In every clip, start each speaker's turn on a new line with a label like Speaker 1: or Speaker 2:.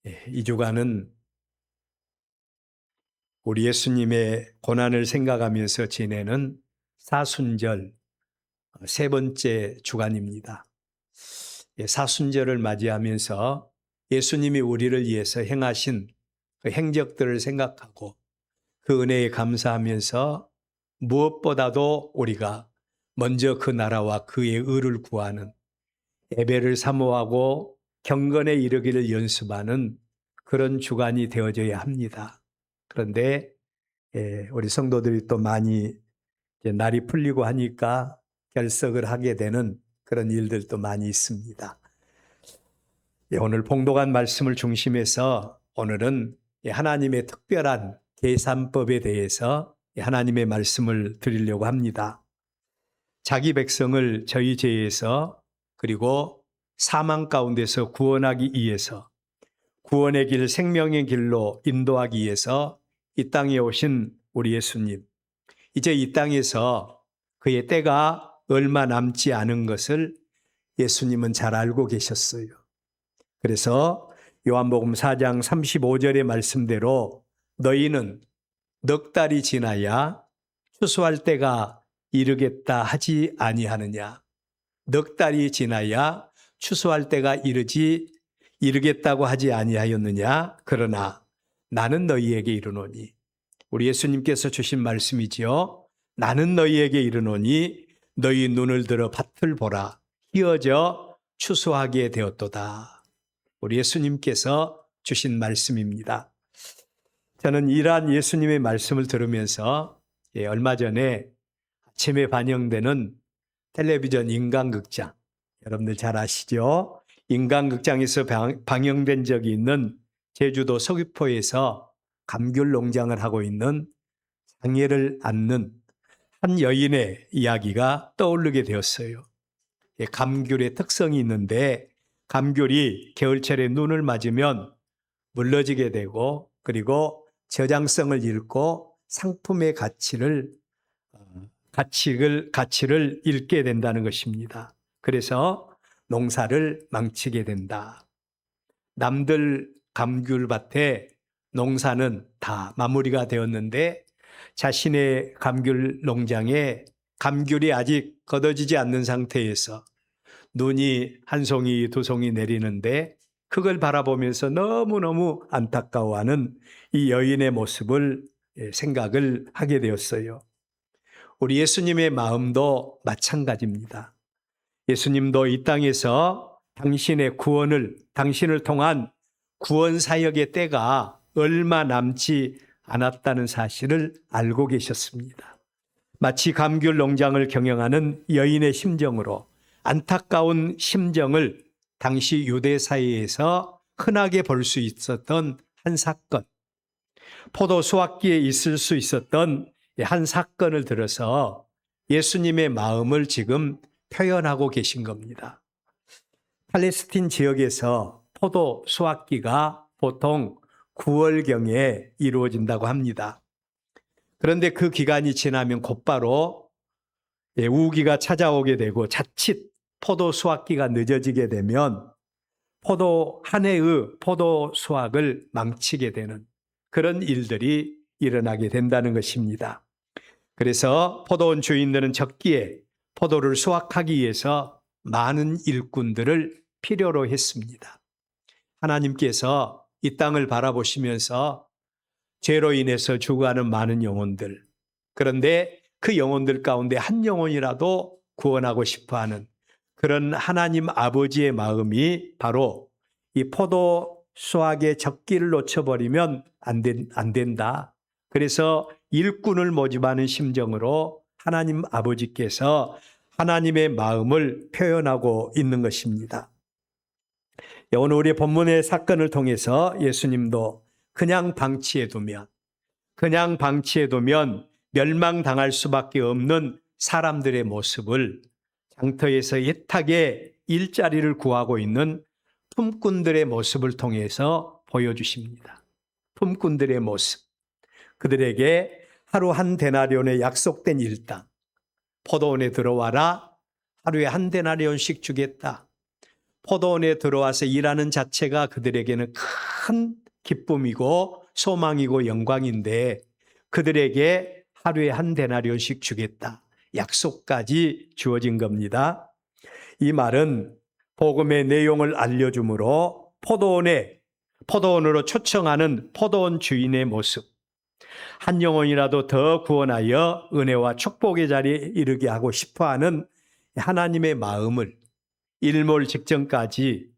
Speaker 1: 이 주간은 우리 예수님의 고난을 생각하면서 지내는 사순절 세 번째 주간입니다. 사순절을 맞이하면서 예수님이 우리를 위해서 행하신 그 행적들을 생각하고 그 은혜에 감사하면서 무엇보다도 우리가 먼저 그 나라와 그의 의를 구하는 예배를 사모하고 경건에 이르기를 연습하는 그런 주간이 되어져야 합니다. 그런데 우리 성도들이 또 많이 이제 날이 풀리고 하니까 결석을 하게 되는 그런 일들도 많이 있습니다. 오늘 봉독한 말씀을 중심해서 오늘은 하나님의 특별한 계산법에 대해서 하나님의 말씀을 드리려고 합니다. 자기 백성을 저희 죄에서 그리고 사망 가운데서 구원하기 위해서 구원의 길, 생명의 길로 인도하기 위해서 이 땅에 오신 우리 예수님. 이제 이 땅에서 그의 때가 얼마 남지 않은 것을 예수님은 잘 알고 계셨어요. 그래서 요한복음 4장 35절의 말씀대로 너희는 넉 달이 지나야 추수할 때가 이르겠다 하지 아니하느냐. 넉 달이 지나야 추수할 때가 이르겠다고 하지 아니하였느냐. 그러나 나는 너희에게 이르노니. 우리 예수님께서 주신 말씀이지요. 나는 너희에게 이르노니 너희 눈을 들어 밭을 보라. 희어져 추수하게 되었도다. 우리 예수님께서 주신 말씀입니다. 저는 이러한 예수님의 말씀을 들으면서 얼마 전에 아침에 반영되는 텔레비전 인간극장, 여러분들 잘 아시죠? 인간극장에서 방영된 적이 있는 제주도 서귀포에서 감귤 농장을 하고 있는 장애를 앓는 한 여인의 이야기가 떠오르게 되었어요. 감귤의 특성이 있는데 감귤이 겨울철에 눈을 맞으면 물러지게 되고 그리고 저장성을 잃고 상품의 가치를 잃게 된다는 것입니다. 그래서 농사를 망치게 된다. 남들 감귤밭에 농사는 다 마무리가 되었는데 자신의 감귤 농장에 감귤이 아직 걷어지지 않는 상태에서 눈이 한 송이 두 송이 내리는데 그걸 바라보면서 너무너무 안타까워하는 이 여인의 모습을 생각을 하게 되었어요. 우리 예수님의 마음도 마찬가지입니다. 예수님도 이 땅에서 당신을 통한 구원 사역의 때가 얼마 남지 않았다는 사실을 알고 계셨습니다. 마치 감귤 농장을 경영하는 여인의 심정으로 안타까운 심정을 당시 유대 사회에서 흔하게 볼 수 있었던 한 사건, 포도 수확기에 있을 수 있었던 한 사건을 들어서 예수님의 마음을 지금 표현하고 계신 겁니다. 팔레스틴 지역에서 포도 수확기가 보통 9월경에 이루어진다고 합니다. 그런데 그 기간이 지나면 곧바로 우기가 찾아오게 되고 자칫 포도 수확기가 늦어지게 되면 한 해의 포도 수확을 망치게 되는 그런 일들이 일어나게 된다는 것입니다. 그래서 포도원 주인들은 적기에 포도를 수확하기 위해서 많은 일꾼들을 필요로 했습니다. 하나님께서 이 땅을 바라보시면서 죄로 인해서 죽어가는 많은 영혼들, 그런데 그 영혼들 가운데 한 영혼이라도 구원하고 싶어하는 그런 하나님 아버지의 마음이 바로 이 포도 수확의 적기를 놓쳐버리면 안 된다. 그래서 일꾼을 모집하는 심정으로 하나님 아버지께서 하나님의 마음을 표현하고 있는 것입니다. 오늘 우리 본문의 사건을 통해서 예수님도 그냥 방치해두면 멸망당할 수밖에 없는 사람들의 모습을 장터에서 애타게 일자리를 구하고 있는 품꾼들의 모습을 통해서 보여주십니다. 품꾼들의 모습. 그들에게 하루 한 데나리온에 약속된 일당, 포도원에 들어와라, 하루에 한 데나리온씩 주겠다. 포도원에 들어와서 일하는 자체가 그들에게는 큰 기쁨이고 소망이고 영광인데 그들에게 하루에 한 데나리온씩 주겠다. 약속까지 주어진 겁니다. 이 말은 복음의 내용을 알려주므로 포도원으로 초청하는 포도원 주인의 모습, 한 영혼이라도 더 구원하여 은혜와 축복의 자리에 이르게 하고 싶어하는 하나님의 마음을 일몰 직전까지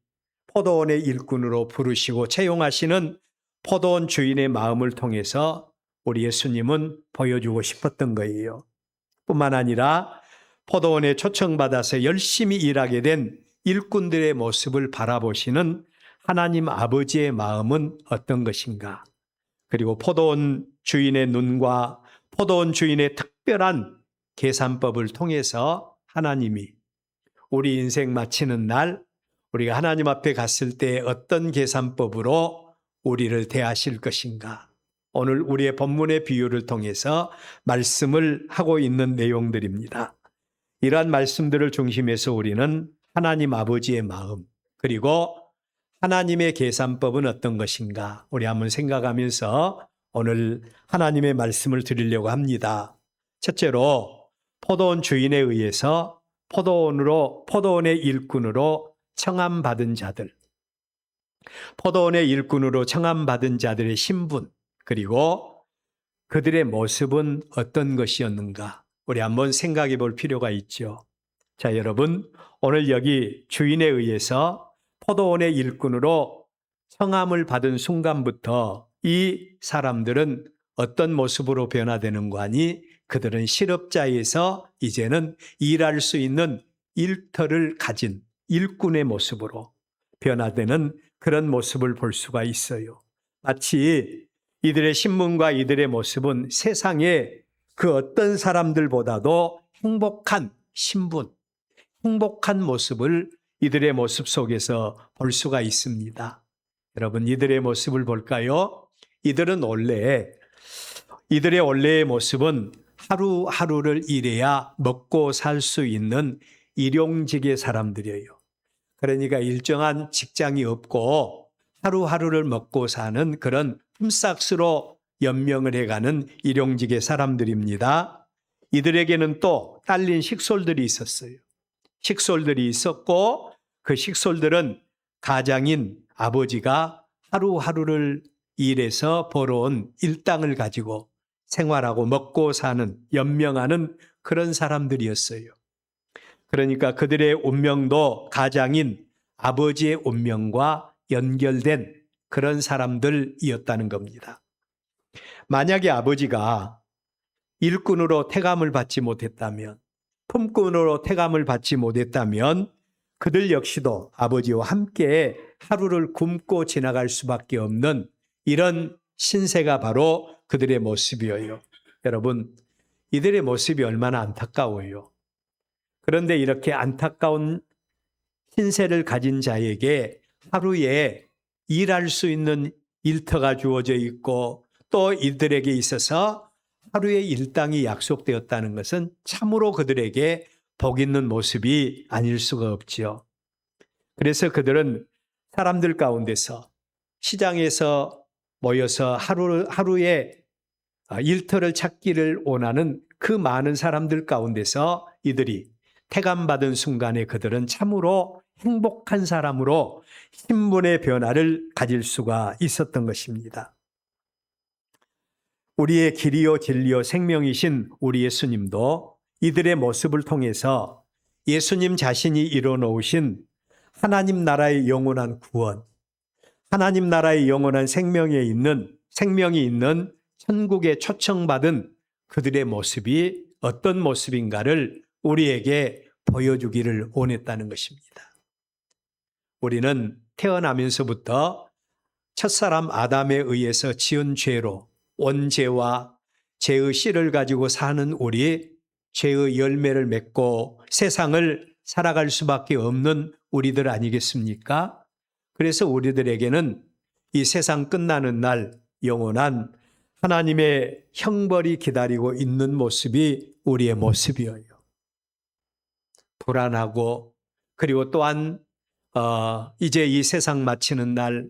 Speaker 1: 포도원의 일꾼으로 부르시고 채용하시는 포도원 주인의 마음을 통해서 우리 예수님은 보여주고 싶었던 거예요. 뿐만 아니라 포도원에 초청받아서 열심히 일하게 된 일꾼들의 모습을 바라보시는 하나님 아버지의 마음은 어떤 것인가? 그리고 포도원 주인의 눈과 포도원 주인의 특별한 계산법을 통해서 하나님이 우리 인생 마치는 날 우리가 하나님 앞에 갔을 때 어떤 계산법으로 우리를 대하실 것인가? 오늘 우리의 본문의 비유를 통해서 말씀을 하고 있는 내용들입니다. 이러한 말씀들을 중심해서 우리는 하나님 아버지의 마음 그리고 하나님의 계산법은 어떤 것인가? 우리 한번 생각하면서 오늘 하나님의 말씀을 드리려고 합니다. 첫째로 포도원 주인에 의해서 포도원의 일꾼으로 청함받은 자들, 포도원의 일꾼으로 청함받은 자들의 신분, 그리고 그들의 모습은 어떤 것이었는가? 우리 한번 생각해 볼 필요가 있죠. 자, 여러분, 오늘 여기 주인에 의해서 포도원의 일꾼으로 청함을 받은 순간부터 이 사람들은 어떤 모습으로 변화되는 거 아니? 그들은 실업자에서 이제는 일할 수 있는 일터를 가진 일꾼의 모습으로 변화되는 그런 모습을 볼 수가 있어요. 마치 이들의 신분과 이들의 모습은 세상의 그 어떤 사람들보다도 행복한 신분, 행복한 모습을 이들의 모습 속에서 볼 수가 있습니다. 여러분, 이들의 모습을 볼까요? 이들의 원래의 모습은 하루하루를 일해야 먹고 살 수 있는 일용직의 사람들이에요. 그러니까 일정한 직장이 없고 하루하루를 먹고 사는 그런 품삯으로 연명을 해가는 일용직의 사람들입니다. 이들에게는 또 딸린 식솔들이 있었어요. 식솔들이 있었고 그 식솔들은 가장인 아버지가 하루하루를 일해서 벌어온 일당을 가지고 생활하고 먹고 사는, 연명하는 그런 사람들이었어요. 그러니까 그들의 운명도 가장인 아버지의 운명과 연결된 그런 사람들이었다는 겁니다. 만약에 아버지가 일꾼으로 태감을 받지 못했다면, 품꾼으로 태감을 받지 못했다면 그들 역시도 아버지와 함께 하루를 굶고 지나갈 수밖에 없는 이런 신세가 바로 그들의 모습이에요. 여러분, 이들의 모습이 얼마나 안타까워요. 그런데 이렇게 안타까운 신세를 가진 자에게 하루에 일할 수 있는 일터가 주어져 있고 또 이들에게 있어서 하루의 일당이 약속되었다는 것은 참으로 그들에게 복 있는 모습이 아닐 수가 없지요. 그래서 그들은 사람들 가운데서 시장에서 모여서 하루에 일터를 찾기를 원하는 그 많은 사람들 가운데서 이들이 태감받은 순간에 그들은 참으로 행복한 사람으로 신분의 변화를 가질 수가 있었던 것입니다. 우리의 길이요 진리요 생명이신 우리 예수님도 이들의 모습을 통해서 예수님 자신이 이뤄놓으신 하나님 나라의 영원한 구원, 하나님 나라의 영원한 생명이 있는 천국에 초청받은 그들의 모습이 어떤 모습인가를 우리에게 보여주기를 원했다는 것입니다. 우리는 태어나면서부터 첫사람 아담에 의해서 지은 죄로 원죄와 죄의 씨를 가지고 사는 우리, 죄의 열매를 맺고 세상을 살아갈 수밖에 없는 우리들 아니겠습니까? 그래서 우리들에게는 이 세상 끝나는 날 영원한 하나님의 형벌이 기다리고 있는 모습이 우리의 모습이에요. 불안하고 그리고 또한 이제 이 세상 마치는 날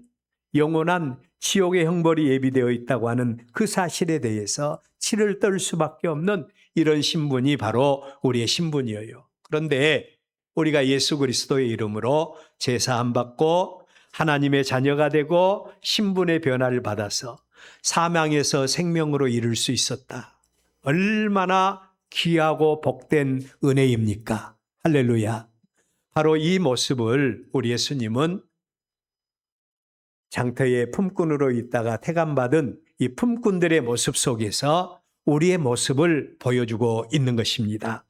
Speaker 1: 영원한 지옥의 형벌이 예비되어 있다고 하는 그 사실에 대해서 치를 떨 수밖에 없는 이런 신분이 바로 우리의 신분이에요. 그런데 우리가 예수 그리스도의 이름으로 제사함 받고 하나님의 자녀가 되고 신분의 변화를 받아서 사망에서 생명으로 이룰 수 있었다. 얼마나 귀하고 복된 은혜입니까? 할렐루야. 바로 이 모습을 우리 예수님은 장터의 품꾼으로 있다가 태감받은 이 품꾼들의 모습 속에서 우리의 모습을 보여주고 있는 것입니다.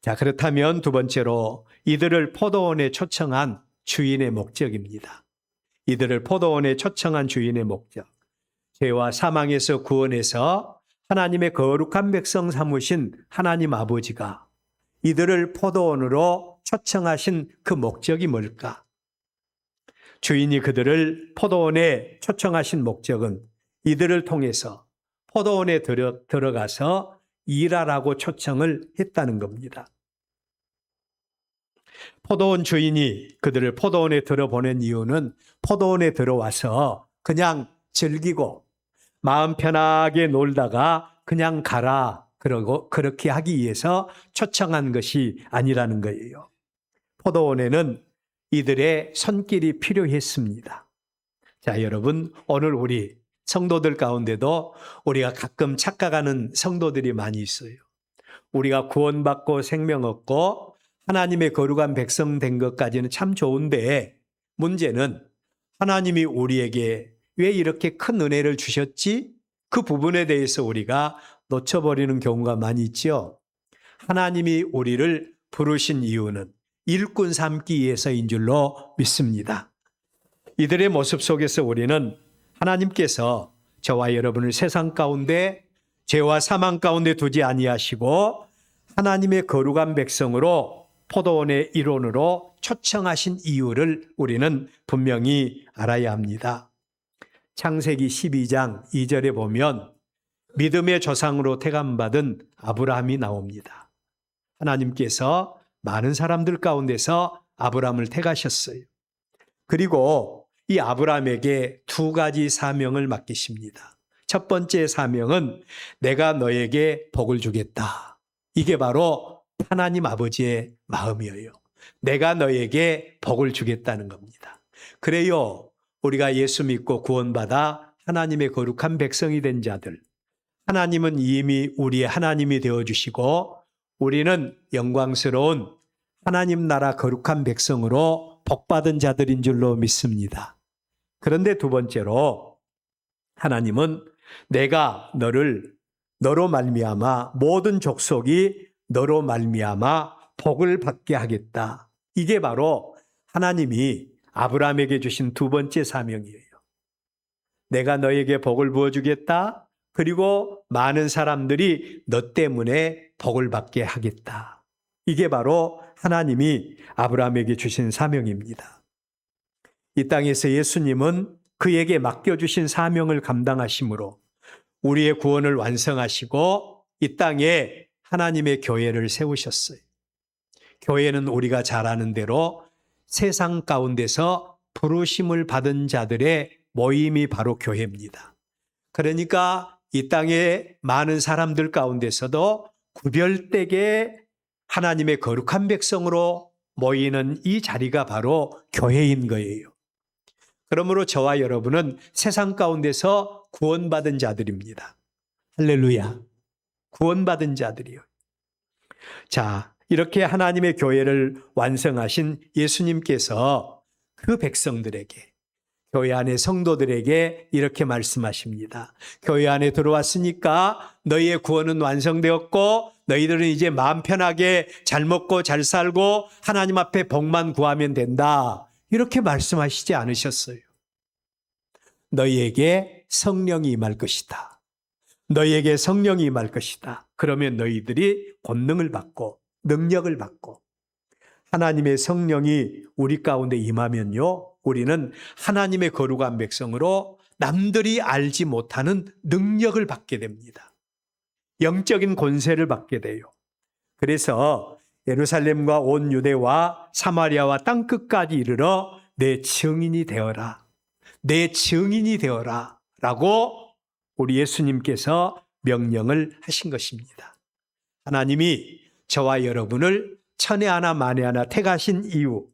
Speaker 1: 자, 그렇다면 두 번째로 이들을 포도원에 초청한 주인의 목적입니다. 이들을 포도원에 초청한 주인의 목적. 죄와 사망에서 구원해서 하나님의 거룩한 백성 삼으신 하나님 아버지가 이들을 포도원으로 초청하신 그 목적이 뭘까? 주인이 그들을 포도원에 초청하신 목적은 이들을 통해서 포도원에 들어가서 일하라고 초청을 했다는 겁니다. 포도원 주인이 그들을 포도원에 들어보낸 이유는 포도원에 들어와서 그냥 즐기고 마음 편하게 놀다가 그냥 가라 그러고 그렇게 하기 위해서 초청한 것이 아니라는 거예요. 포도원에는 이들의 손길이 필요했습니다. 자, 여러분, 오늘 우리 성도들 가운데도 우리가 가끔 착각하는 성도들이 많이 있어요. 우리가 구원받고 생명 얻고 하나님의 거룩한 백성 된 것까지는 참 좋은데 문제는 하나님이 우리에게 왜 이렇게 큰 은혜를 주셨지? 그 부분에 대해서 우리가 놓쳐버리는 경우가 많이 있죠. 하나님이 우리를 부르신 이유는 일꾼 삼기 위해서인 줄로 믿습니다. 이들의 모습 속에서 우리는 하나님께서 저와 여러분을 세상 가운데 죄와 사망 가운데 두지 아니하시고 하나님의 거룩한 백성으로 포도원의 일원으로 초청하신 이유를 우리는 분명히 알아야 합니다. 창세기 12장 2절에 보면 믿음의 조상으로 태감받은 아브라함이 나옵니다. 하나님께서 많은 사람들 가운데서 아브라함을 택하셨어요. 그리고 이 아브라함에게 두 가지 사명을 맡기십니다. 첫 번째 사명은 내가 너에게 복을 주겠다. 이게 바로 하나님 아버지의 마음이에요. 내가 너에게 복을 주겠다는 겁니다. 그래요. 우리가 예수 믿고 구원받아 하나님의 거룩한 백성이 된 자들. 하나님은 이미 우리의 하나님이 되어주시고 우리는 영광스러운 하나님 나라 거룩한 백성으로 복받은 자들인 줄로 믿습니다. 그런데 두 번째로 하나님은 내가 너로 말미암아 모든 족속이 너로 말미암아 복을 받게 하겠다. 이게 바로 하나님이 아브라함에게 주신 두 번째 사명이에요. 내가 너에게 복을 부어주겠다. 그리고 많은 사람들이 너 때문에 복을 받게 하겠다. 이게 바로 하나님이 아브라함에게 주신 사명입니다. 이 땅에서 예수님은 그에게 맡겨주신 사명을 감당하심으로 우리의 구원을 완성하시고 이 땅에 하나님의 교회를 세우셨어요. 교회는 우리가 잘 아는 대로 세상 가운데서 부르심을 받은 자들의 모임이 바로 교회입니다. 그러니까 이 땅에 많은 사람들 가운데서도 구별되게 하나님의 거룩한 백성으로 모이는 이 자리가 바로 교회인 거예요. 그러므로 저와 여러분은 세상 가운데서 구원받은 자들입니다. 할렐루야. 구원받은 자들이요. 자, 이렇게 하나님의 교회를 완성하신 예수님께서 그 백성들에게 교회 안의 성도들에게 이렇게 말씀하십니다. 교회 안에 들어왔으니까 너희의 구원은 완성되었고 너희들은 이제 마음 편하게 잘 먹고 잘 살고 하나님 앞에 복만 구하면 된다. 이렇게 말씀하시지 않으셨어요. 너희에게 성령이 임할 것이다. 너희에게 성령이 임할 것이다. 그러면 너희들이 권능을 받고 능력을 받고 하나님의 성령이 우리 가운데 임하면요. 우리는 하나님의 거룩한 백성으로 남들이 알지 못하는 능력을 받게 됩니다. 영적인 권세를 받게 돼요. 그래서 예루살렘과 온 유대와 사마리아와 땅끝까지 이르러 내 증인이 되어라. 내 증인이 되어라. 라고 우리 예수님께서 명령을 하신 것입니다. 하나님이 저와 여러분을 천에 하나 만에 하나 택하신 이유,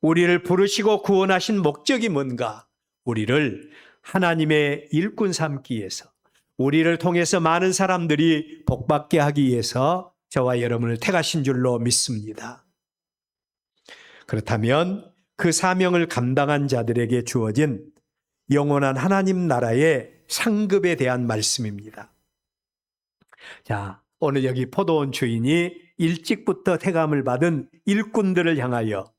Speaker 1: 우리를 부르시고 구원하신 목적이 뭔가? 우리를 하나님의 일꾼 삼기 위해서, 우리를 통해서 많은 사람들이 복받게 하기 위해서 저와 여러분을 택하신 줄로 믿습니다. 그렇다면 그 사명을 감당한 자들에게 주어진 영원한 하나님 나라의 상급에 대한 말씀입니다. 자, 오늘 여기 포도원 주인이 일찍부터 택함을 받은 일꾼들을 향하여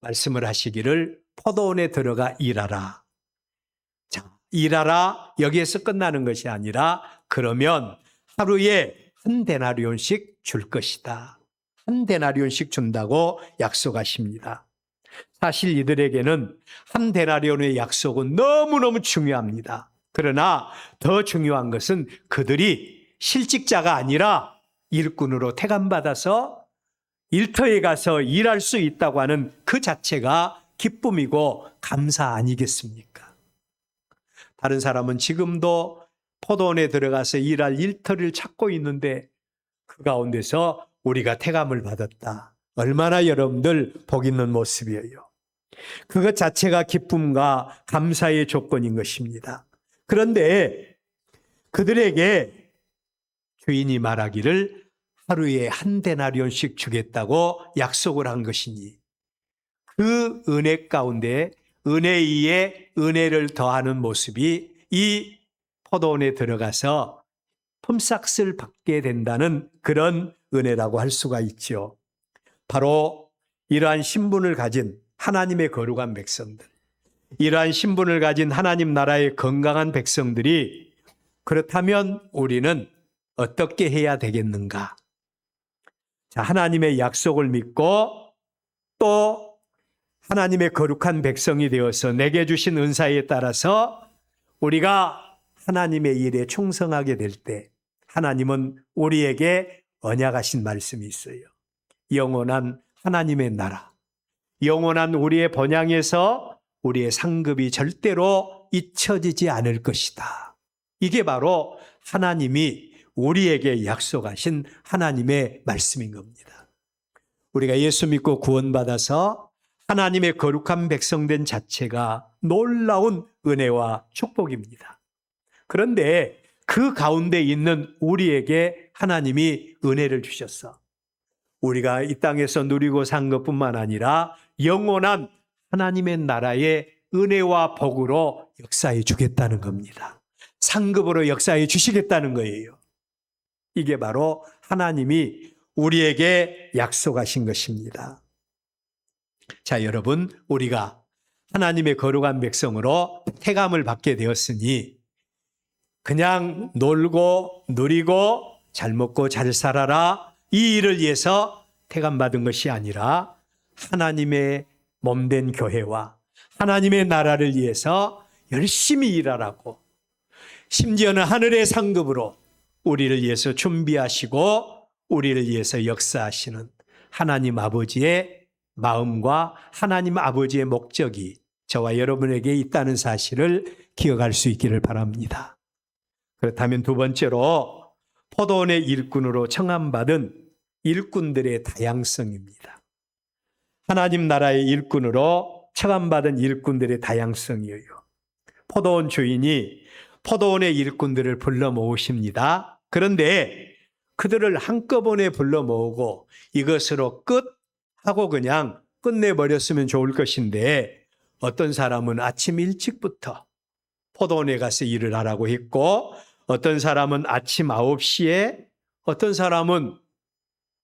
Speaker 1: 말씀을 하시기를 포도원에 들어가 일하라. 자, 일하라 여기에서 끝나는 것이 아니라 그러면 하루에 한 데나리온씩 줄 것이다. 한 데나리온씩 준다고 약속하십니다. 사실 이들에게는 한 데나리온의 약속은 너무너무 중요합니다. 그러나 더 중요한 것은 그들이 실직자가 아니라 일꾼으로 택함받아서 일터에 가서 일할 수 있다고 하는 그 자체가 기쁨이고 감사 아니겠습니까? 다른 사람은 지금도 포도원에 들어가서 일할 일터를 찾고 있는데 그 가운데서 우리가 택함을 받았다. 얼마나 여러분들 복 있는 모습이에요. 그것 자체가 기쁨과 감사의 조건인 것입니다. 그런데 그들에게 주인이 말하기를 하루에 한 데나리온씩 주겠다고 약속을 한 것이니 그 은혜 가운데 은혜 위에 은혜를 더하는 모습이 이 포도원에 들어가서 품삯을 받게 된다는 그런 은혜라고 할 수가 있죠. 바로 이러한 신분을 가진 하나님의 거룩한 백성들, 이러한 신분을 가진 하나님 나라의 건강한 백성들이 그렇다면 우리는 어떻게 해야 되겠는가? 자, 하나님의 약속을 믿고 또 하나님의 거룩한 백성이 되어서 내게 주신 은사에 따라서 우리가 하나님의 일에 충성하게 될 때 하나님은 우리에게 언약하신 말씀이 있어요. 영원한 하나님의 나라, 영원한 우리의 번향에서 우리의 상급이 절대로 잊혀지지 않을 것이다. 이게 바로 하나님이 우리에게 약속하신 하나님의 말씀인 겁니다. 우리가 예수 믿고 구원받아서 하나님의 거룩한 백성된 자체가 놀라운 은혜와 축복입니다. 그런데 그 가운데 있는 우리에게 하나님이 은혜를 주셨어. 우리가 이 땅에서 누리고 산 것뿐만 아니라 영원한 하나님의 나라의 은혜와 복으로 역사해 주겠다는 겁니다. 상급으로 역사해 주시겠다는 거예요. 이게 바로 하나님이 우리에게 약속하신 것입니다. 자, 여러분, 우리가 하나님의 거룩한 백성으로 택함을 받게 되었으니 그냥 놀고 누리고 잘 먹고 잘 살아라 이 일을 위해서 택함받은 것이 아니라 하나님의 몸된 교회와 하나님의 나라를 위해서 열심히 일하라고, 심지어는 하늘의 상급으로 우리를 위해서 준비하시고 우리를 위해서 역사하시는 하나님 아버지의 마음과 하나님 아버지의 목적이 저와 여러분에게 있다는 사실을 기억할 수 있기를 바랍니다. 그렇다면 두 번째로 포도원의 일꾼으로 청함받은 일꾼들의 다양성입니다. 하나님 나라의 일꾼으로 청함받은 일꾼들의 다양성이에요. 포도원 주인이 포도원의 일꾼들을 불러 모으십니다. 그런데 그들을 한꺼번에 불러 모으고 이것으로 끝 하고 그냥 끝내버렸으면 좋을 것인데 어떤 사람은 아침 일찍부터 포도원에 가서 일을 하라고 했고 어떤 사람은 아침 9시에 어떤 사람은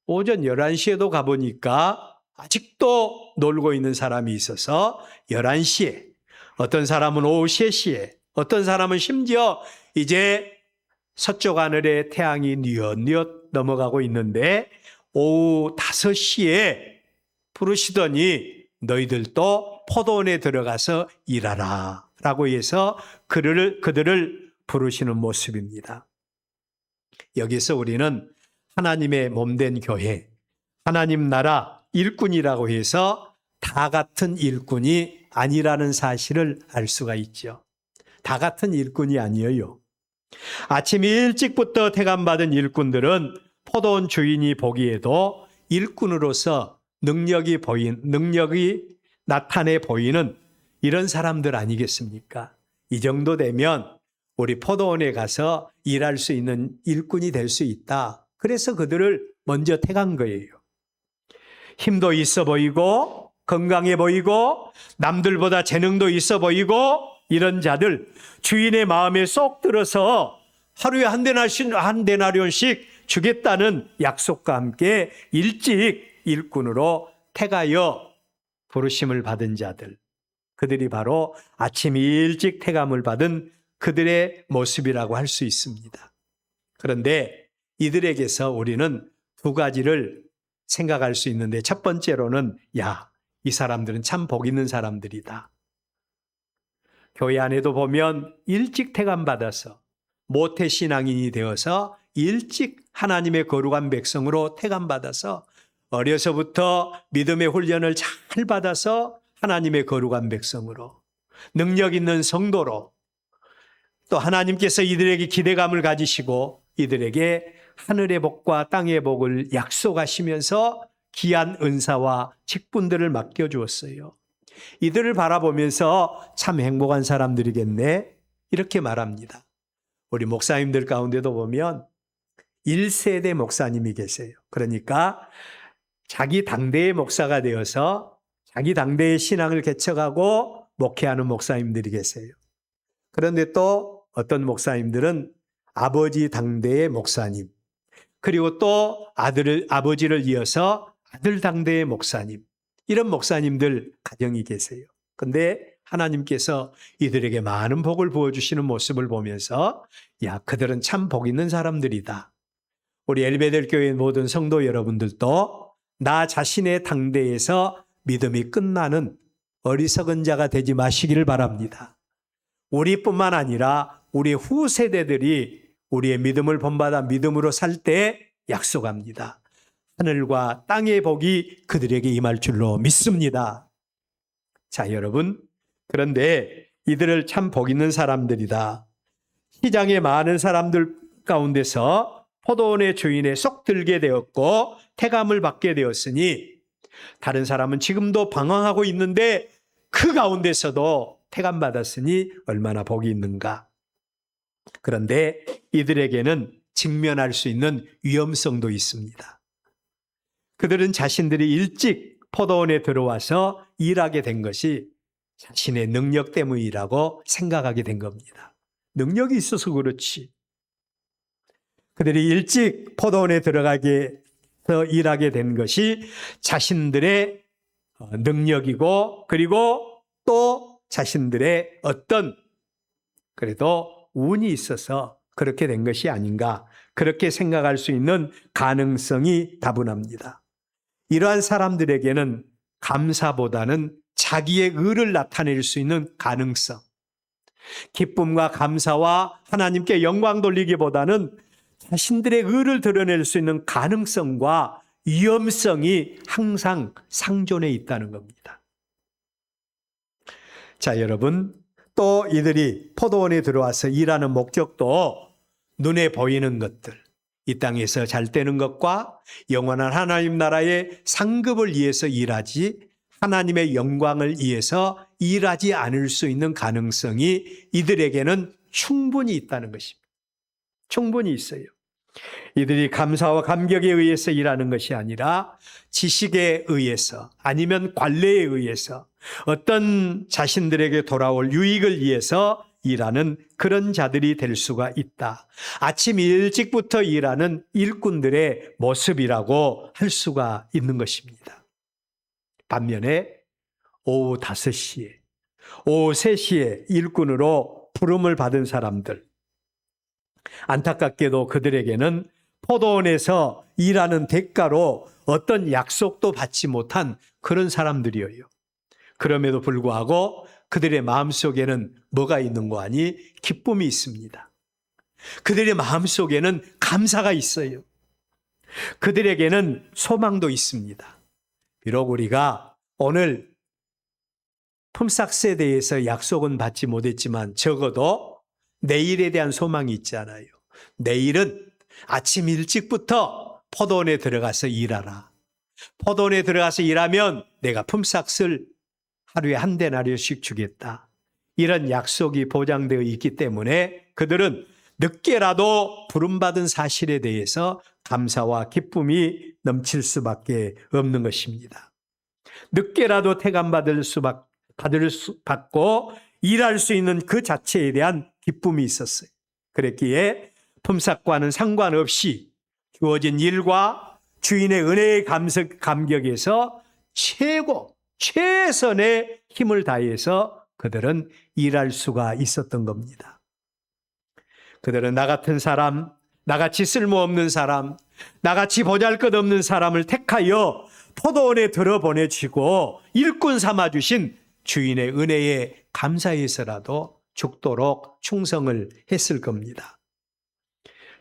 Speaker 1: 오전 11시에도 가보니까 아직도 놀고 있는 사람이 있어서 11시에 어떤 사람은 오후 3시에 어떤 사람은 심지어 이제 서쪽 하늘에 태양이 뉘엿뉘엿 넘어가고 있는데 오후 5시에 부르시더니 너희들도 포도원에 들어가서 일하라 라고 해서 그들을 부르시는 모습입니다. 여기서 우리는 하나님의 몸된 교회, 하나님 나라 일꾼이라고 해서 다 같은 일꾼이 아니라는 사실을 알 수가 있죠. 다 같은 일꾼이 아니에요. 아침 일찍부터 태감받은 일꾼들은 포도원 주인이 보기에도 일꾼으로서 능력이 나타내 보이는 이런 사람들 아니겠습니까? 이 정도 되면 우리 포도원에 가서 일할 수 있는 일꾼이 될 수 있다. 그래서 그들을 먼저 택한 거예요. 힘도 있어 보이고 건강해 보이고 남들보다 재능도 있어 보이고 이런 자들 주인의 마음에 쏙 들어서 하루에 한 데나리온씩 주겠다는 약속과 함께 일찍 일꾼으로 택하여 부르심을 받은 자들, 그들이 바로 아침 일찍 택함을 받은 그들의 모습이라고 할 수 있습니다. 그런데 이들에게서 우리는 두 가지를 생각할 수 있는데, 첫 번째로는 이 사람들은 참 복 있는 사람들이다. 교회 안에도 보면 일찍 택함받아서 모태신앙인이 되어서 일찍 하나님의 거룩한 백성으로 택함받아서 어려서부터 믿음의 훈련을 잘 받아서 하나님의 거룩한 백성으로, 능력 있는 성도로, 또 하나님께서 이들에게 기대감을 가지시고 이들에게 하늘의 복과 땅의 복을 약속하시면서 귀한 은사와 직분들을 맡겨주었어요. 이들을 바라보면서 참 행복한 사람들이겠네, 이렇게 말합니다. 우리 목사님들 가운데도 보면 1세대 목사님이 계세요. 그러니까 자기 당대의 목사가 되어서 자기 당대의 신앙을 개척하고 목회하는 목사님들이 계세요. 그런데 또 어떤 목사님들은 아버지 당대의 목사님, 그리고 또 아버지를 이어서 아들 당대의 목사님, 이런 목사님들 가정이 계세요. 근데 하나님께서 이들에게 많은 복을 부어주시는 모습을 보면서 그들은 참 복 있는 사람들이다. 우리 엘베델 교회 모든 성도 여러분들도 나 자신의 당대에서 믿음이 끝나는 어리석은 자가 되지 마시기를 바랍니다. 우리뿐만 아니라 우리 후세대들이 우리의 믿음을 본받아 믿음으로 살 때 약속합니다. 하늘과 땅의 복이 그들에게 임할 줄로 믿습니다. 자, 여러분, 그런데 이들을 참 복 있는 사람들이다. 시장에 많은 사람들 가운데서 포도원의 주인에 쏙 들게 되었고 택함을 받게 되었으니 다른 사람은 지금도 방황하고 있는데 그 가운데서도 택함 받았으니 얼마나 복이 있는가. 그런데 이들에게는 직면할 수 있는 위험성도 있습니다. 그들은 자신들이 일찍 포도원에 들어와서 일하게 된 것이 자신의 능력 때문이라고 생각하게 된 겁니다. 능력이 있어서 그렇지. 그들이 일찍 포도원에 들어가서 일하게 된 것이 자신들의 능력이고, 그리고 또 자신들의 어떤 그래도 운이 있어서 그렇게 된 것이 아닌가, 그렇게 생각할 수 있는 가능성이 다분합니다. 이러한 사람들에게는 감사보다는 자기의 의를 나타낼 수 있는 가능성, 기쁨과 감사와 하나님께 영광 돌리기보다는 자신들의 의를 드러낼 수 있는 가능성과 위험성이 항상 상존해 있다는 겁니다. 자, 여러분, 또 이들이 포도원에 들어와서 일하는 목적도 눈에 보이는 것들, 이 땅에서 잘 되는 것과 영원한 하나님 나라의 상급을 위해서 일하지 하나님의 영광을 위해서 일하지 않을 수 있는 가능성이 이들에게는 충분히 있다는 것입니다. 충분히 있어요. 이들이 감사와 감격에 의해서 일하는 것이 아니라 지식에 의해서, 아니면 관례에 의해서, 어떤 자신들에게 돌아올 유익을 위해서 일하는 그런 자들이 될 수가 있다. 아침 일찍부터 일하는 일꾼들의 모습이라고 할 수가 있는 것입니다. 반면에 오후 5시에, 오후 3시에 일꾼으로 부름을 받은 사람들, 안타깝게도 그들에게는 포도원에서 일하는 대가로 어떤 약속도 받지 못한 그런 사람들이에요. 그럼에도 불구하고 그들의 마음속에는 뭐가 있는 거 아니? 기쁨이 있습니다. 그들의 마음속에는 감사가 있어요. 그들에게는 소망도 있습니다. 비록 우리가 오늘 품삯에 대해서 약속은 받지 못했지만 적어도 내일에 대한 소망이 있잖아요. 내일은 아침 일찍부터 포도원에 들어가서 일하라. 포도원에 들어가서 일하면 내가 품삯을 하루에 한 데나리오씩 주겠다. 이런 약속이 보장되어 있기 때문에 그들은 늦게라도 부름받은 사실에 대해서 감사와 기쁨이 넘칠 수밖에 없는 것입니다. 늦게라도 받고 일할 수 있는 그 자체에 대한 기쁨이 있었어요. 그랬기에 품삯과는 상관없이 주어진 일과 주인의 은혜의 감격에서 최선의 힘을 다해서 그들은 일할 수가 있었던 겁니다. 그들은 나 같은 사람, 나같이 쓸모없는 사람, 나같이 보잘것없는 사람을 택하여 포도원에 들어보내주고 일꾼 삼아주신 주인의 은혜에 감사해서라도 죽도록 충성을 했을 겁니다.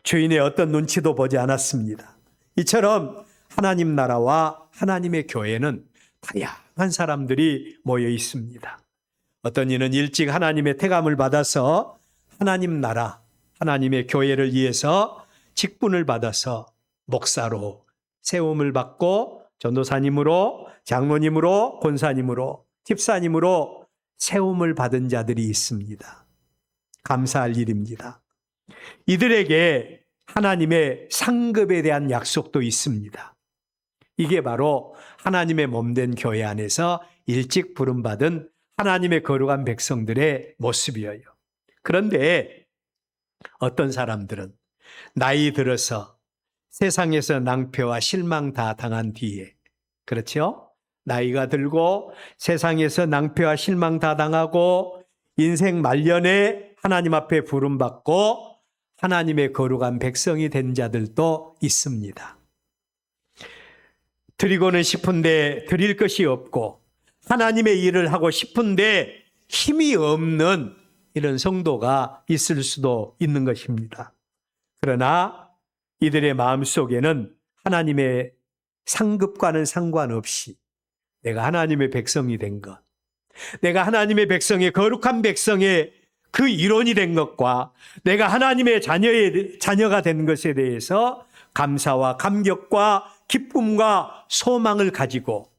Speaker 1: 주인의 어떤 눈치도 보지 않았습니다. 이처럼 하나님 나라와 하나님의 교회는 다양한 사람들이 모여 있습니다. 어떤 이는 일찍 하나님의 택함을 받아서 하나님 나라, 하나님의 교회를 위해서 직분을 받아서 목사로 세움을 받고 전도사님으로, 장로님으로, 권사님으로, 집사님으로 세움을 받은 자들이 있습니다. 감사할 일입니다. 이들에게 하나님의 상급에 대한 약속도 있습니다. 이게 바로 하나님의 몸된 교회 안에서 일찍 부름받은 하나님의 거룩한 백성들의 모습이에요. 그런데 어떤 사람들은 나이 들어서 세상에서 낭패와 실망 다 당한 뒤에, 그렇죠? 나이가 들고 세상에서 낭패와 실망 다 당하고 인생 말년에 하나님 앞에 부름받고 하나님의 거룩한 백성이 된 자들도 있습니다. 드리고는 싶은데 드릴 것이 없고 하나님의 일을 하고 싶은데 힘이 없는 이런 성도가 있을 수도 있는 것입니다. 그러나 이들의 마음속에는 하나님의 상급과는 상관없이 내가 하나님의 백성이 된 것, 내가 하나님의 백성의 거룩한 백성의 그 일원이 된 것과 내가 하나님의 자녀가 된 것에 대해서 감사와 감격과 기쁨과 소망을 가지고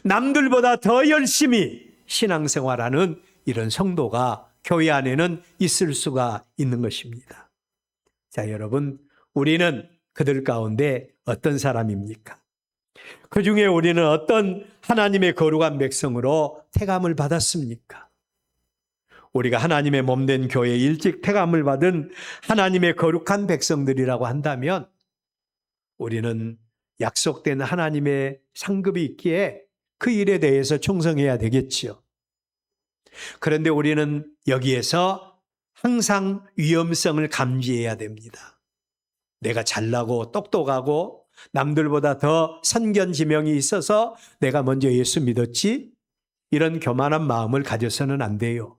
Speaker 1: 남들보다 더 열심히 신앙생활하는 이런 성도가 교회 안에는 있을 수가 있는 것입니다. 자, 여러분, 우리는 그들 가운데 어떤 사람입니까? 그 중에 우리는 어떤 하나님의 거룩한 백성으로 택함을 받았습니까? 우리가 하나님의 몸된 교회에 일찍 택함을 받은 하나님의 거룩한 백성들이라고 한다면 우리는 약속된 하나님의 상급이 있기에 그 일에 대해서 충성해야 되겠지요. 그런데 우리는 여기에서 항상 위험성을 감지해야 됩니다. 내가 잘나고 똑똑하고 남들보다 더 선견지명이 있어서 내가 먼저 예수 믿었지? 이런 교만한 마음을 가져서는 안 돼요.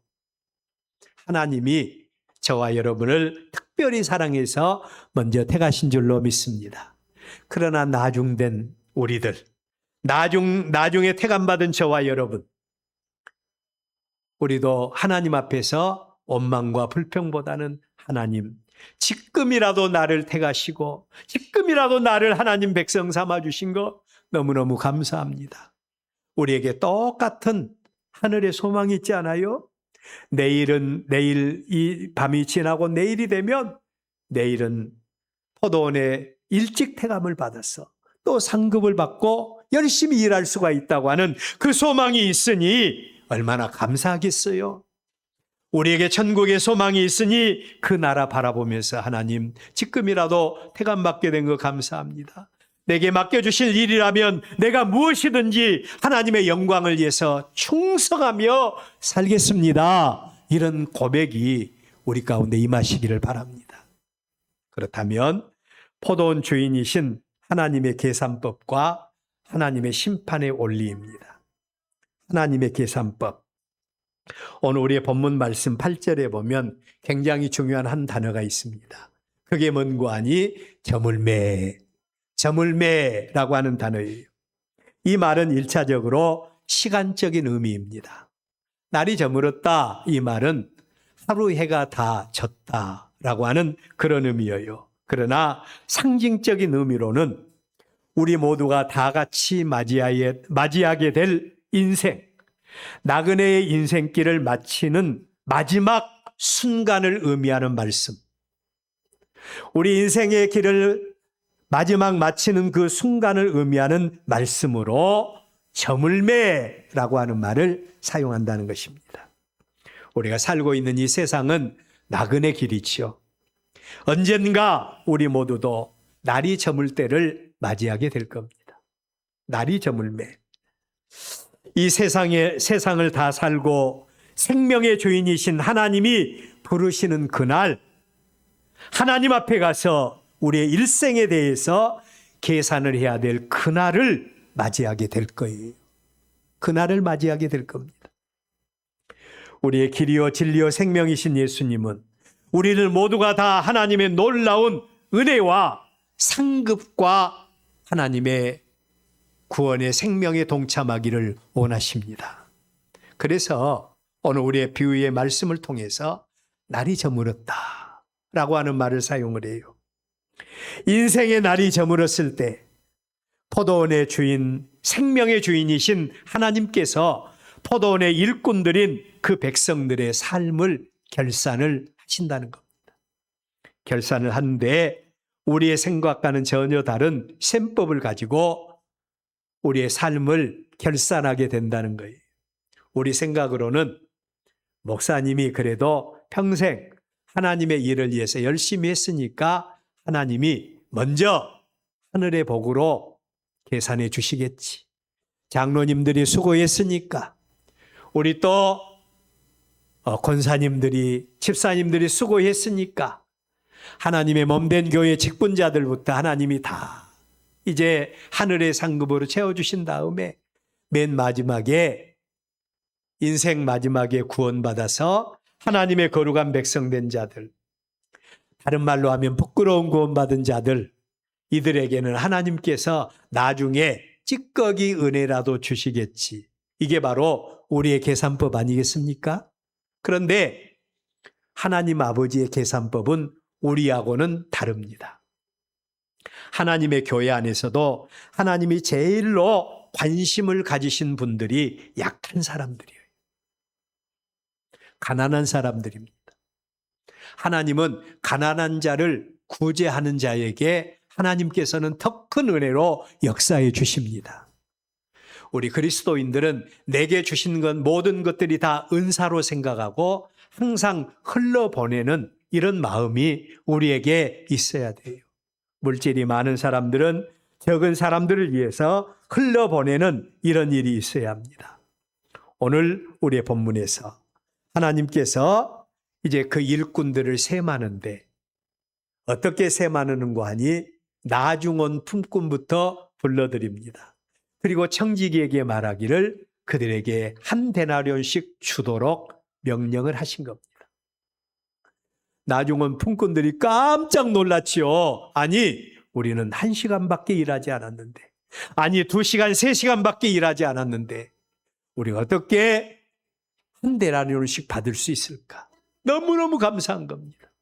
Speaker 1: 하나님이 저와 여러분을 특별히 사랑해서 먼저 택하신 줄로 믿습니다. 그러나 나중된 우리들, 나중에 택함받은 저와 여러분, 우리도 하나님 앞에서 원망과 불평보다는 하나님, 지금이라도 나를 택하시고 지금이라도 나를 하나님 백성 삼아주신 거 너무너무 감사합니다. 우리에게 똑같은 하늘의 소망이 있지 않아요? 내일 이 밤이 지나고 내일이 되면 내일은 포도원에 일찍 택함을 받아서 또 상급을 받고 열심히 일할 수가 있다고 하는 그 소망이 있으니 얼마나 감사하겠어요. 우리에게 천국의 소망이 있으니 그 나라 바라보면서 하나님 지금이라도 택함받게 된 거 감사합니다. 내게 맡겨주실 일이라면 내가 무엇이든지 하나님의 영광을 위해서 충성하며 살겠습니다. 이런 고백이 우리 가운데 임하시기를 바랍니다. 그렇다면 포도원 주인이신 하나님의 계산법과 하나님의 심판의 원리입니다. 하나님의 계산법. 오늘 우리의 본문 말씀 8절에 보면 굉장히 중요한 한 단어가 있습니다. 그게 뭔고 하니 저물매. 저물매라고 하는 단어예요. 이 말은 1차적으로 시간적인 의미입니다. 날이 저물었다, 이 말은 하루 해가 다 졌다라고 하는 그런 의미예요. 그러나 상징적인 의미로는 우리 모두가 다 같이 맞이하게 될 인생, 나그네의 인생길을 마치는 마지막 순간을 의미하는 말씀. 우리 인생의 길을 마지막 마치는 그 순간을 의미하는 말씀으로 저물매라고 하는 말을 사용한다는 것입니다. 우리가 살고 있는 이 세상은 나그네 길이지요. 언젠가 우리 모두도 날이 저물 때를 맞이하게 될 겁니다. 날이 저물매. 이 세상을 다 살고 생명의 주인이신 하나님이 부르시는 그날, 하나님 앞에 가서 우리의 일생에 대해서 계산을 해야 될 그날을 맞이하게 될 거예요. 그날을 맞이하게 될 겁니다. 우리의 길이요 진리요 생명이신 예수님은 우리를 모두가 다 하나님의 놀라운 은혜와 상급과 하나님의 구원의 생명에 동참하기를 원하십니다. 그래서 오늘 우리의 비유의 말씀을 통해서 날이 저물었다 라고 하는 말을 사용을 해요. 인생의 날이 저물었을 때 포도원의 주인, 생명의 주인이신 하나님께서 포도원의 일꾼들인 그 백성들의 삶을 결산을 하신다는 겁니다. 결산을 하는데 우리의 생각과는 전혀 다른 셈법을 가지고 우리의 삶을 결산하게 된다는 거예요. 우리 생각으로는 목사님이 그래도 평생 하나님의 일을 위해서 열심히 했으니까 하나님이 먼저 하늘의 복으로 계산해 주시겠지. 장로님들이 수고했으니까 우리 또 권사님들이, 집사님들이 수고했으니까 하나님의 몸된 교회 직분자들부터 하나님이 다 이제 하늘의 상급으로 채워주신 다음에 맨 마지막에 인생 마지막에 구원받아서 하나님의 거룩한 백성 된 자들, 다른 말로 하면 부끄러운 구원받은 자들, 이들에게는 하나님께서 나중에 찌꺼기 은혜라도 주시겠지. 이게 바로 우리의 계산법 아니겠습니까? 그런데 하나님 아버지의 계산법은 우리하고는 다릅니다. 하나님의 교회 안에서도 하나님이 제일로 관심을 가지신 분들이 약한 사람들이에요. 가난한 사람들입니다. 하나님은 가난한 자를 구제하는 자에게 하나님께서는 더 큰 은혜로 역사해 주십니다. 우리 그리스도인들은 내게 주신 것 모든 것들이 다 은사로 생각하고 항상 흘러보내는 이런 마음이 우리에게 있어야 돼요. 물질이 많은 사람들은 적은 사람들을 위해서 흘러보내는 이런 일이 있어야 합니다. 오늘 우리의 본문에서 하나님께서 이제 그 일꾼들을 셈하는데 어떻게 셈하는 거 하니 나중온 품꾼부터 불러드립니다. 그리고 청지기에게 말하기를 그들에게 한 데나리온씩 주도록 명령을 하신 겁니다. 나중온 품꾼들이 깜짝 놀랐지요. 아니, 우리는 1시간밖에 일하지 않았는데, 아니 2시간, 3시간밖에 일하지 않았는데 우리가 어떻게 한 데나리온씩 받을 수 있을까? 너무너무 감사한 겁니다.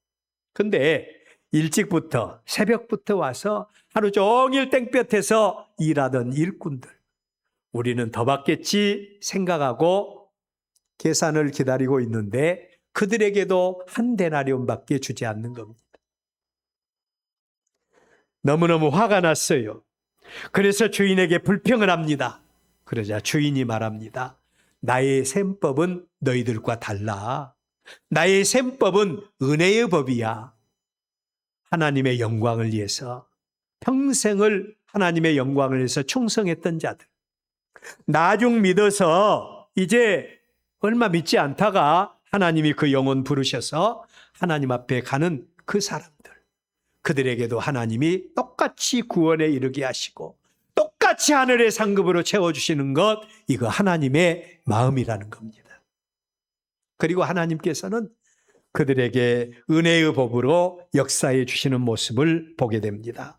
Speaker 1: 근데 일찍부터 새벽부터 와서 하루 종일 땡볕에서 일하던 일꾼들, 우리는 더 받겠지 생각하고 계산을 기다리고 있는데 그들에게도 한 데나리온밖에 주지 않는 겁니다. 너무너무 화가 났어요. 그래서 주인에게 불평을 합니다. 그러자 주인이 말합니다. 나의 셈법은 너희들과 달라. 나의 셈법은 은혜의 법이야. 하나님의 영광을 위해서 평생을 하나님의 영광을 위해서 충성했던 자들, 나중 믿어서 이제 얼마 믿지 않다가 하나님이 그 영혼 부르셔서 하나님 앞에 가는 그 사람들, 그들에게도 하나님이 똑같이 구원에 이르게 하시고 똑같이 하늘의 상급으로 채워주시는 것, 이거 하나님의 마음이라는 겁니다. 그리고 하나님께서는 그들에게 은혜의 법으로 역사해 주시는 모습을 보게 됩니다.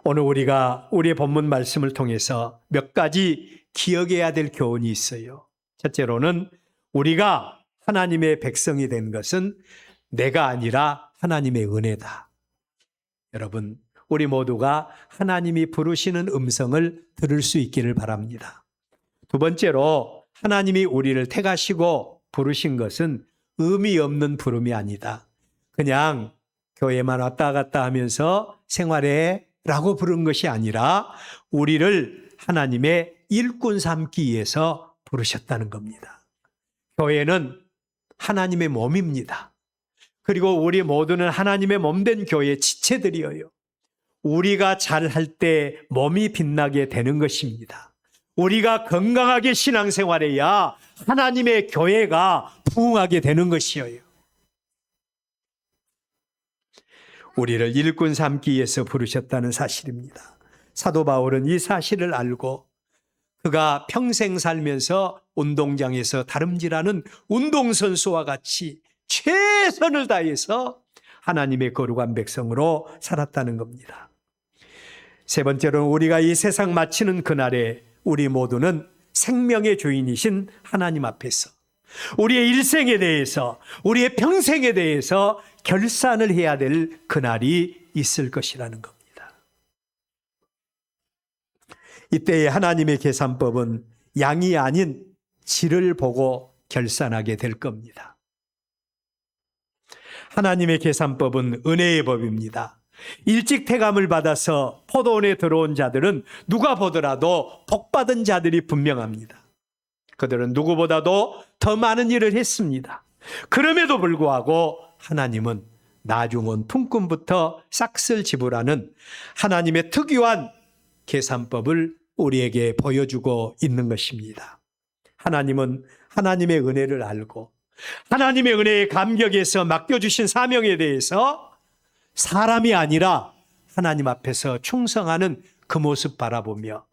Speaker 1: 오늘 우리가 우리의 본문 말씀을 통해서 몇 가지 기억해야 될 교훈이 있어요. 첫째로는 우리가 하나님의 백성이 된 것은 내가 아니라 하나님의 은혜다. 여러분, 우리 모두가 하나님이 부르시는 음성을 들을 수 있기를 바랍니다. 두 번째로 하나님이 우리를 택하시고 부르신 것은 의미 없는 부름이 아니다. 그냥 교회만 왔다 갔다 하면서 생활해 라고 부른 것이 아니라 우리를 하나님의 일꾼 삼기 위해서 부르셨다는 겁니다. 교회는 하나님의 몸입니다. 그리고 우리 모두는 하나님의 몸된 교회의 지체들이에요. 우리가 잘할 때 몸이 빛나게 되는 것입니다. 우리가 건강하게 신앙생활해야 하나님의 교회가 부흥하게 되는 것이에요. 우리를 일꾼 삼기 위해서 부르셨다는 사실입니다. 사도 바울은 이 사실을 알고 그가 평생 살면서 운동장에서 다름질하는 운동선수와 같이 최선을 다해서 하나님의 거룩한 백성으로 살았다는 겁니다. 세 번째로는 우리가 이 세상 마치는 그날에 우리 모두는 생명의 주인이신 하나님 앞에서 우리의 일생에 대해서 우리의 평생에 대해서 결산을 해야 될 그날이 있을 것이라는 겁니다. 이때의 하나님의 계산법은 양이 아닌 질을 보고 결산하게 될 겁니다. 하나님의 계산법은 은혜의 법입니다. 일찍 태감을 받아서 포도원에 들어온 자들은 누가 보더라도 복받은 자들이 분명합니다. 그들은 누구보다도 더 많은 일을 했습니다. 그럼에도 불구하고 하나님은 나중은 품꾼부터 싹쓸 지불하는 하나님의 특유한 계산법을 우리에게 보여주고 있는 것입니다. 하나님은 하나님의 은혜를 알고 하나님의 은혜에 감격해서 맡겨주신 사명에 대해서 사람이 아니라 하나님 앞에서 충성하는 그 모습 바라보며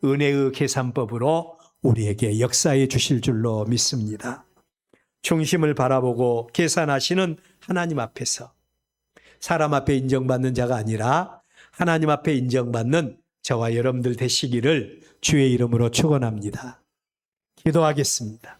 Speaker 1: 은혜의 계산법으로 우리에게 역사해 주실 줄로 믿습니다. 중심을 바라보고 계산하시는 하나님 앞에서 사람 앞에 인정받는 자가 아니라 하나님 앞에 인정받는 저와 여러분들 되시기를 주의 이름으로 축원합니다. 기도하겠습니다.